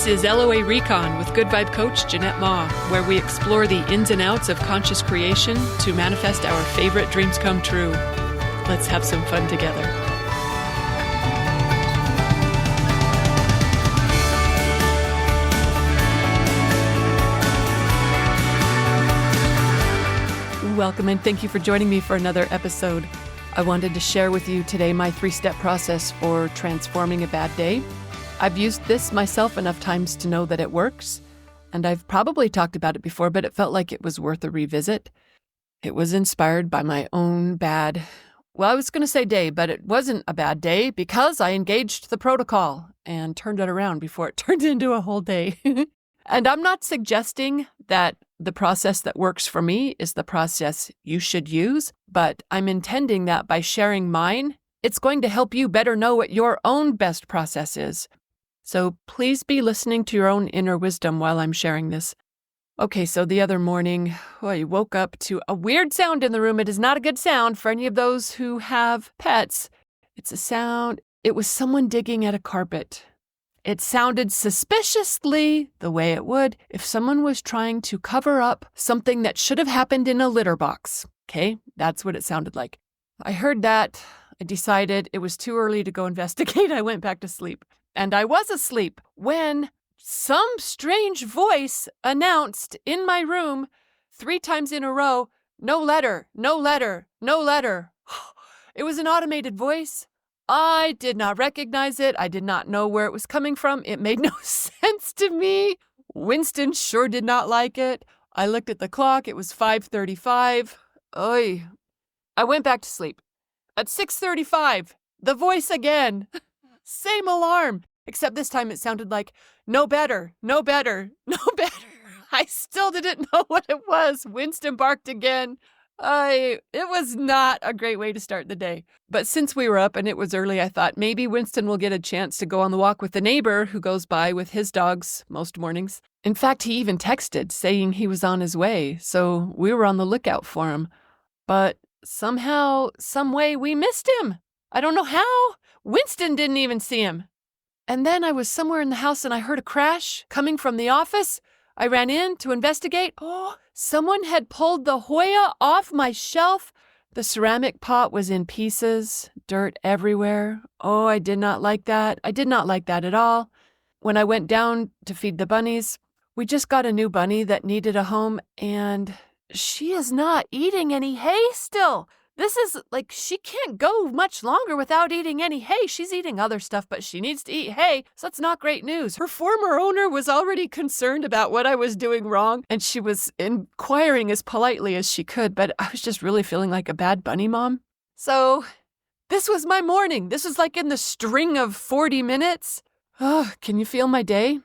This is LOA Recon with Good Vibe Coach Jeanette Ma, where we explore the ins and outs of conscious creation to manifest our favorite dreams come true. Let's have some fun together. Welcome and thank you for joining me for another episode. I wanted to share with you today my 3-step process for transforming a bad day. I've used this myself enough times to know that it works, and I've probably talked about it before, but it felt like it was worth a revisit. It was inspired by my own bad, I was going to say day, but it wasn't a bad day because I engaged the protocol and turned it around before it turned into a whole day. And I'm not suggesting that the process that works for me is the process you should use, but I'm intending that by sharing mine, it's going to help you better know what your own best process is. So please be listening to your own inner wisdom while I'm sharing this. Okay, so the other morning, I woke up to a weird sound in the room. It is not a good sound for any of those who have pets. It's a sound. It was someone digging at a carpet. It sounded suspiciously the way it would if someone was trying to cover up something that should have happened in a litter box. Okay, that's what it sounded like. I heard that. I decided it was too early to go investigate. I went back to sleep. And I was asleep when some strange voice announced in my room 3 times in a row, "No letter, no letter, no letter." It was an automated voice. I did not recognize it. I did not know where it was coming from. It made no sense to me. Winston sure did not like it. I looked at the clock. It was 5:35. Oy. I went back to sleep. At 6:35, the voice again. Same alarm, except this time it sounded like, "No better, no better, no better." I still didn't know what it was. Winston barked again. It was not a great way to start the day. But since we were up and it was early, I thought maybe Winston will get a chance to go on the walk with the neighbor who goes by with his dogs most mornings. In fact, he even texted saying he was on his way, so we were on the lookout for him. But somehow, some way, we missed him. I don't know how. Winston didn't even see him. And then I was somewhere in the house and I heard a crash coming from the office. I ran in to investigate. Oh, someone had pulled the Hoya off my shelf. The ceramic pot was in pieces, dirt everywhere. Oh, I did not like that. I did not like that at all. When I went down to feed the bunnies, we just got a new bunny that needed a home, and she is not eating any hay still. This is like, she can't go much longer without eating any hay. She's eating other stuff, but she needs to eat hay, so that's not great news. Her former owner was already concerned about what I was doing wrong, and she was inquiring as politely as she could, but I was just really feeling like a bad bunny mom. So this was my morning. This was like in the string of 40 minutes. Oh, can you feel my day?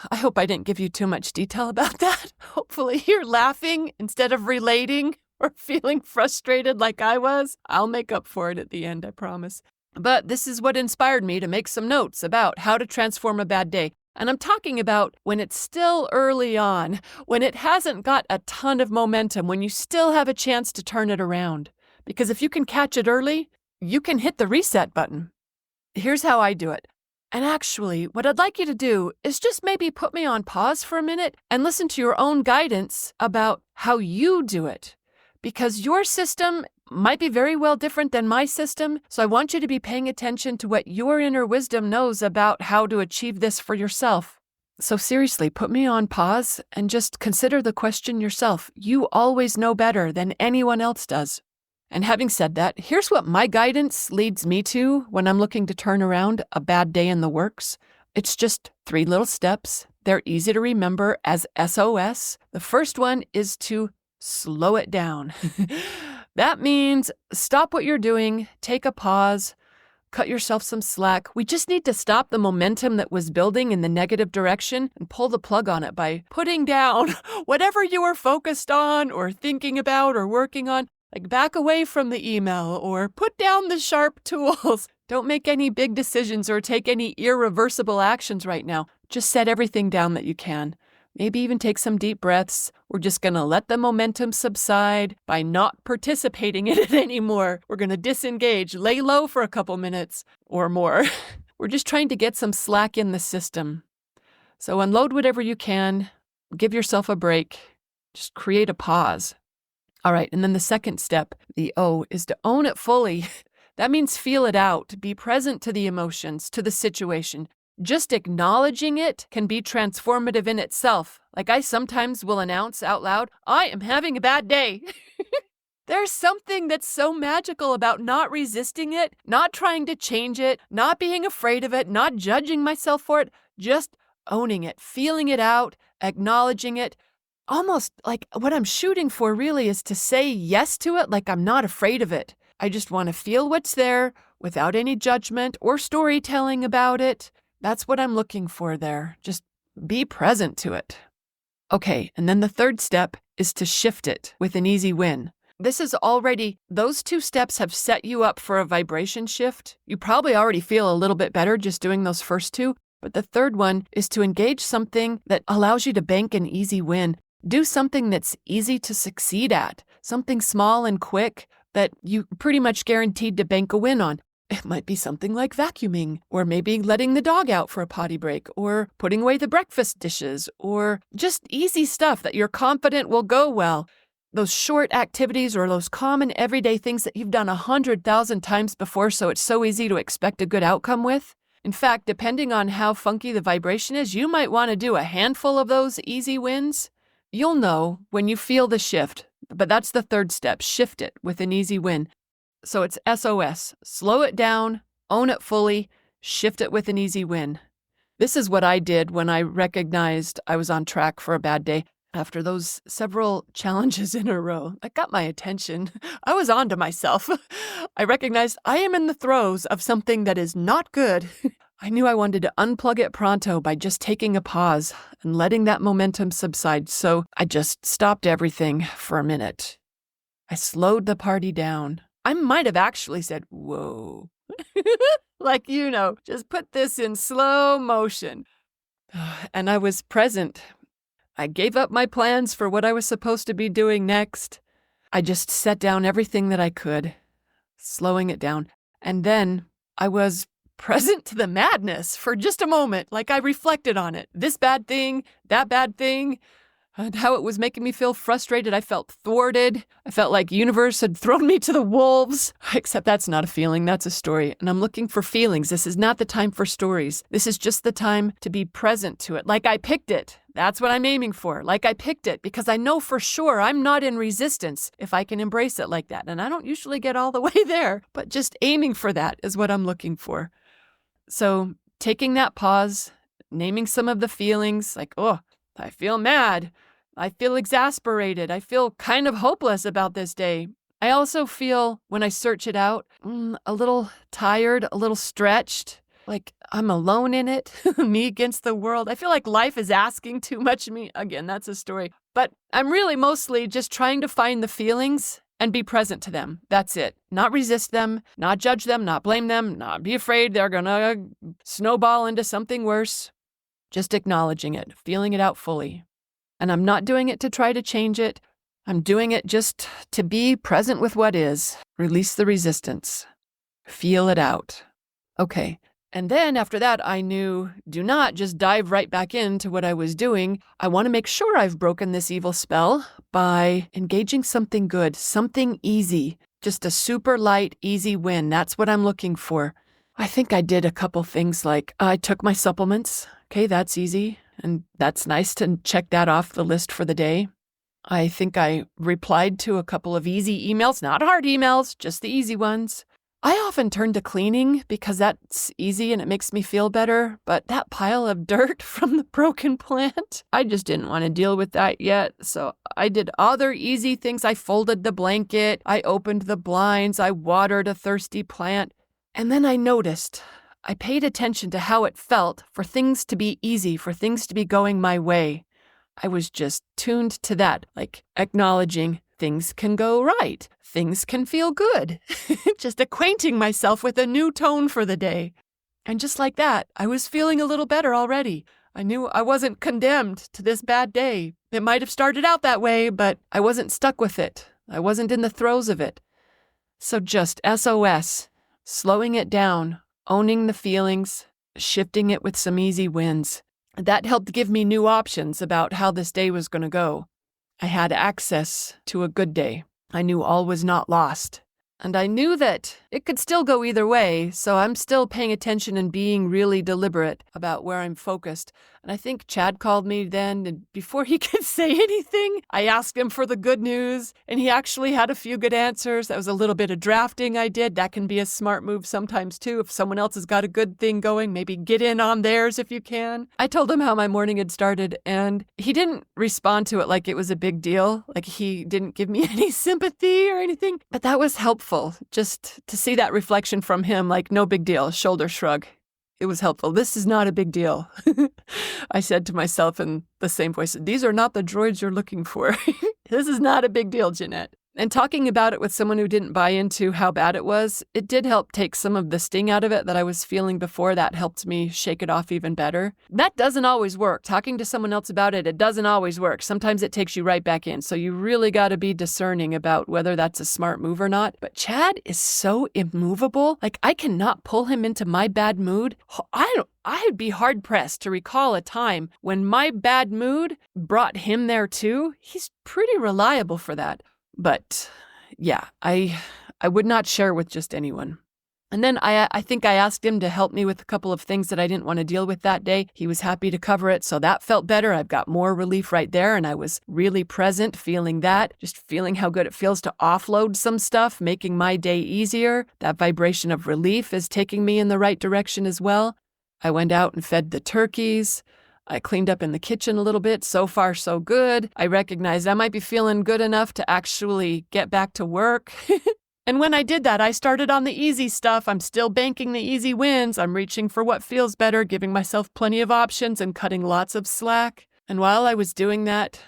I hope I didn't give you too much detail about that. Hopefully you're laughing instead of relating or feeling frustrated like I was. I'll make up for it at the end, I promise. But this is what inspired me to make some notes about how to transform a bad day. And I'm talking about when it's still early on, when it hasn't got a ton of momentum, when you still have a chance to turn it around. Because if you can catch it early, you can hit the reset button. Here's how I do it. And actually, what I'd like you to do is just maybe put me on pause for a minute and listen to your own guidance about how you do it. Because your system might be very well different than my system, so I want you to be paying attention to what your inner wisdom knows about how to achieve this for yourself. So seriously, put me on pause and just consider the question yourself. You always know better than anyone else does. And having said that, here's what my guidance leads me to when I'm looking to turn around a bad day in the works. It's just 3 little steps. They're easy to remember as SOS. The first one is to slow it down. That means stop what you're doing, take a pause, cut yourself some slack. We just need to stop the momentum that was building in the negative direction and pull the plug on it by putting down whatever you were focused on or thinking about or working on. Like back away from the email or put down the sharp tools. Don't make any big decisions or take any irreversible actions right now. Just set everything down that you can. Maybe even take some deep breaths. We're just going to let the momentum subside by not participating in it anymore. We're going to disengage, lay low for a couple minutes or more. We're just trying to get some slack in the system. So unload whatever you can, give yourself a break, just create a pause. All right, and then the second step, the O, is to own it fully. That means feel it out, be present to the emotions, to the situation. Just acknowledging it can be transformative in itself. Like I sometimes will announce out loud, I am having a bad day. There's something that's so magical about not resisting it, not trying to change it, not being afraid of it, not judging myself for it, just owning it, feeling it out, acknowledging it. Almost like what I'm shooting for really is to say yes to it like I'm not afraid of it. I just want to feel what's there without any judgment or storytelling about it. That's what I'm looking for there. Just be present to it. Okay, and then the third step is to shift it with an easy win. Those 2 steps have set you up for a vibration shift. You probably already feel a little bit better just doing those first 2, but the third one is to engage something that allows you to bank an easy win. Do something that's easy to succeed at, something small and quick that you pretty much guaranteed to bank a win on. It might be something like vacuuming, or maybe letting the dog out for a potty break, or putting away the breakfast dishes, or just easy stuff that you're confident will go well. Those short activities or those common everyday things that you've done 100,000 times before, so it's so easy to expect a good outcome with. In fact, depending on how funky the vibration is, you might want to do a handful of those easy wins. You'll know when you feel the shift, but that's the third step, shift it with an easy win. So it's SOS, slow it down, own it fully, shift it with an easy win. This is what I did when I recognized I was on track for a bad day. After those several challenges in a row, that got my attention. I was on to myself. I recognized I am in the throes of something that is not good. I knew I wanted to unplug it pronto by just taking a pause and letting that momentum subside, so I just stopped everything for a minute. I slowed the party down. I might have actually said, whoa. Like, just put this in slow motion. And I was present. I gave up my plans for what I was supposed to be doing next. I just set down everything that I could, slowing it down. And then I was present to the madness for just a moment, like I reflected on it. This bad thing, that bad thing, and how it was making me feel frustrated. I felt thwarted. I felt like universe had thrown me to the wolves. Except that's not a feeling, that's a story. And I'm looking for feelings. This is not the time for stories. This is just the time to be present to it, like I picked it. That's what I'm aiming for, like I picked it, because I know for sure I'm not in resistance if I can embrace it like that. And I don't usually get all the way there, but just aiming for that is what I'm looking for. So taking that pause, naming some of the feelings, like, oh, I feel mad. I feel exasperated. I feel kind of hopeless about this day. I also feel, when I search it out, a little tired, a little stretched, like I'm alone in it, me against the world. I feel like life is asking too much of me. Again, that's a story. But I'm really mostly just trying to find the feelings and be present to them. That's it. Not resist them, not judge them, not blame them, not be afraid they're going to snowball into something worse. Just acknowledging it, feeling it out fully. And I'm not doing it to try to change it. I'm doing it just to be present with what is. Release the resistance. Feel it out. Okay. And then after that, I knew, do not just dive right back into what I was doing. I want to make sure I've broken this evil spell by engaging something good, something easy, just a super light, easy win. That's what I'm looking for. I think I did a couple things like I took my supplements. Okay, that's easy. And that's nice to check that off the list for the day. I think I replied to a couple of easy emails, not hard emails, just the easy ones. I often turn to cleaning because that's easy and it makes me feel better, but that pile of dirt from the broken plant, I just didn't want to deal with that yet. So I did other easy things. I folded the blanket, I opened the blinds, I watered a thirsty plant. And then I noticed, I paid attention to how it felt for things to be easy, for things to be going my way. I was just tuned to that, like acknowledging things can go right. Things can feel good. Just acquainting myself with a new tone for the day. And just like that, I was feeling a little better already. I knew I wasn't condemned to this bad day. It might have started out that way, but I wasn't stuck with it. I wasn't in the throes of it. So just SOS, slowing it down, owning the feelings, shifting it with some easy wins. That helped give me new options about how this day was going to go. I had access to a good day. I knew all was not lost. And I knew that it could still go either way, so I'm still paying attention and being really deliberate about where I'm focused. And I think Chad called me then, and before he could say anything, I asked him for the good news, and he actually had a few good answers. That was a little bit of drafting I did. That can be a smart move sometimes too. If someone else has got a good thing going, maybe get in on theirs if you can. I told him how my morning had started, and he didn't respond to it like it was a big deal. Like he didn't give me any sympathy or anything, but that was helpful. Just to see that reflection from him, like no big deal, shoulder shrug. It was helpful. This is not a big deal. I said to myself in the same voice, these are not the droids you're looking for. This is not a big deal, Jeanette. And talking about it with someone who didn't buy into how bad it was, it did help take some of the sting out of it that I was feeling before. That helped me shake it off even better. That doesn't always work. Talking to someone else about it, it doesn't always work. Sometimes it takes you right back in. So you really got to be discerning about whether that's a smart move or not. But Chad is so immovable. Like I cannot pull him into my bad mood. I'd be hard-pressed to recall a time when my bad mood brought him there too. He's pretty reliable for that. But yeah, I would not share with just anyone. And then I think I asked him to help me with a couple of things that I didn't want to deal with that day. He was happy to cover it, so that felt better. I've got more relief right there, and I was really present, feeling that, just feeling how good it feels to offload some stuff, making my day easier. That vibration of relief is taking me in the right direction as well. I went out and fed the turkeys. I cleaned up in the kitchen a little bit. So far, so good. I recognized I might be feeling good enough to actually get back to work. And when I did that, I started on the easy stuff. I'm still banking the easy wins. I'm reaching for what feels better, giving myself plenty of options and cutting lots of slack. And while I was doing that,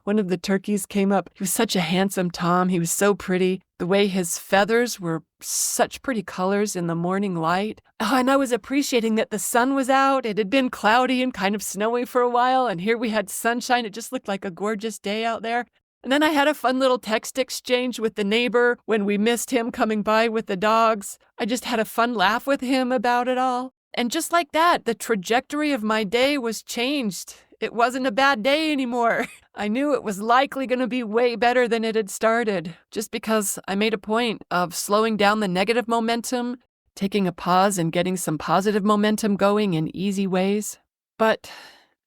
one of the turkeys came up. He was such a handsome Tom. He was so pretty. The way his feathers were such pretty colors in the morning light. And I was appreciating that the sun was out. It had been cloudy and kind of snowy for a while, and here we had sunshine. It just looked like a gorgeous day out there. And then I had a fun little text exchange with the neighbor when we missed him coming by with the dogs. I just had a fun laugh with him about it all. And just like that, the trajectory of my day was changed. It wasn't a bad day anymore. I knew it was likely going to be way better than it had started, just because I made a point of slowing down the negative momentum, taking a pause and getting some positive momentum going in easy ways. But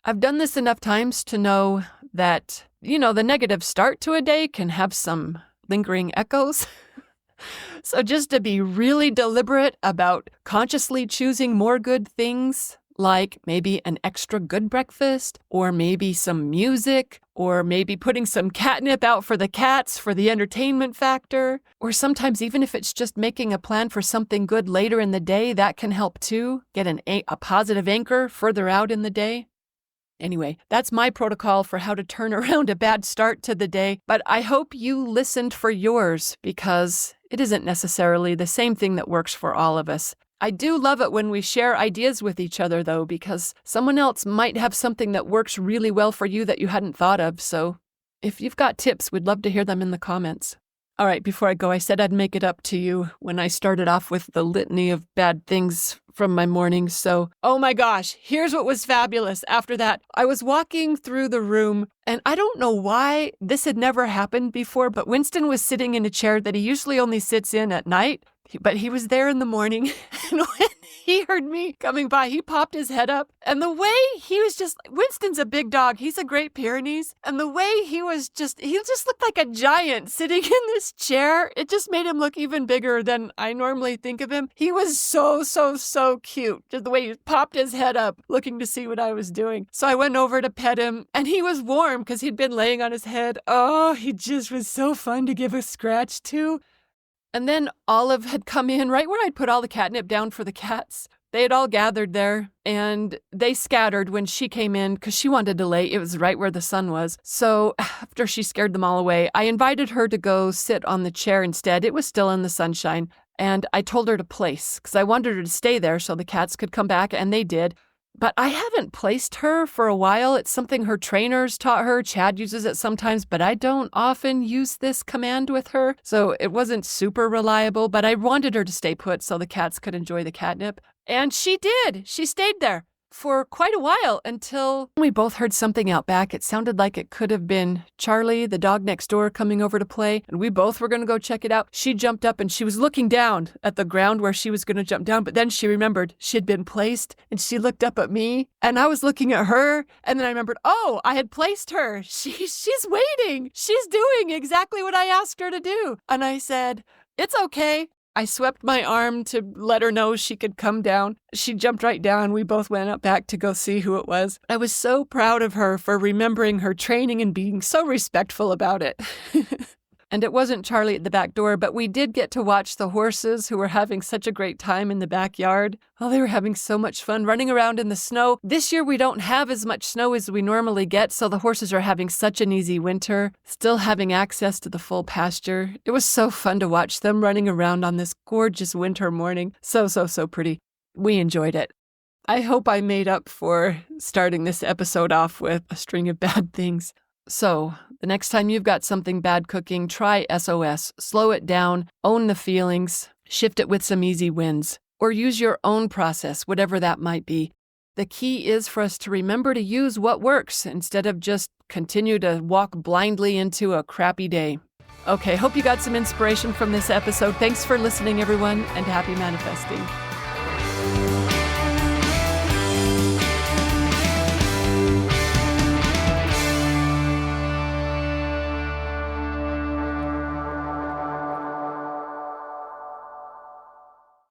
I've done this enough times to know that, the negative start to a day can have some lingering echoes. So just to be really deliberate about consciously choosing more good things, like maybe an extra good breakfast, or maybe some music, or maybe putting some catnip out for the cats for the entertainment factor, or sometimes even if it's just making a plan for something good later in the day, that can help too, get a positive anchor further out in the day. Anyway, that's my protocol for how to turn around a bad start to the day, but I hope you listened for yours because it isn't necessarily the same thing that works for all of us. I do love it when we share ideas with each other, though, because someone else might have something that works really well for you that you hadn't thought of. So if you've got tips, we'd love to hear them in the comments. All right, before I go, I said I'd make it up to you when I started off with the litany of bad things from my morning. So, oh my gosh, here's what was fabulous. After that, I was walking through the room, and I don't know why this had never happened before, but Winston was sitting in a chair that he usually only sits in at night. But he was there in the morning, and when he heard me coming by, he popped his head up, and the way he was Winston's a big dog, he's a Great Pyrenees, and the way he just looked like a giant sitting in this chair. It just made him look even bigger than I normally think of him. He was so cute, just the way he popped his head up, looking to see what I was doing. So I went over to pet him, and he was warm because he'd been laying on his head. Oh, he just was so fun to give a scratch to. And then Olive had come in right where I'd put all the catnip down for the cats. They had all gathered there, and they scattered when she came in because she wanted to lay. It was right where the sun was. So after she scared them all away, I invited her to go sit on the chair instead. It was still in the sunshine, and I told her to place because I wanted her to stay there so the cats could come back, and they did. But I haven't placed her for a while. It's something her trainers taught her. Chad uses it sometimes, but I don't often use this command with her. So it wasn't super reliable, but I wanted her to stay put so the cats could enjoy the catnip. And she did. She stayed there. for quite a while until we both heard something out back. It sounded like it could have been Charlie, the dog next door, coming over to play, and we both were going to go check it out. She jumped up and she was looking down at the ground where she was going to jump down, but then she remembered she had been placed, and she looked up at me, and I was looking at her, and then I remembered, oh, I had placed her. She's waiting. She's doing exactly what I asked her to do. And I said, it's okay. I swept my arm to let her know she could come down. She jumped right down. We both went up back to go see who it was. I was so proud of her for remembering her training and being so respectful about it. And it wasn't Charlie at the back door, but we did get to watch the horses who were having such a great time in the backyard. Oh, they were having so much fun running around in the snow. This year we don't have as much snow as we normally get, so the horses are having such an easy winter, still having access to the full pasture. It was so fun to watch them running around on this gorgeous winter morning. So pretty. We enjoyed it. I hope I made up for starting this episode off with a string of bad things. So, the next time you've got something bad cooking, try SOS. Slow it down, own the feelings, shift it with some easy wins, or use your own process, whatever that might be. The key is for us to remember to use what works instead of just continue to walk blindly into a crappy day. Okay, hope you got some inspiration from this episode. Thanks for listening, everyone, and happy manifesting.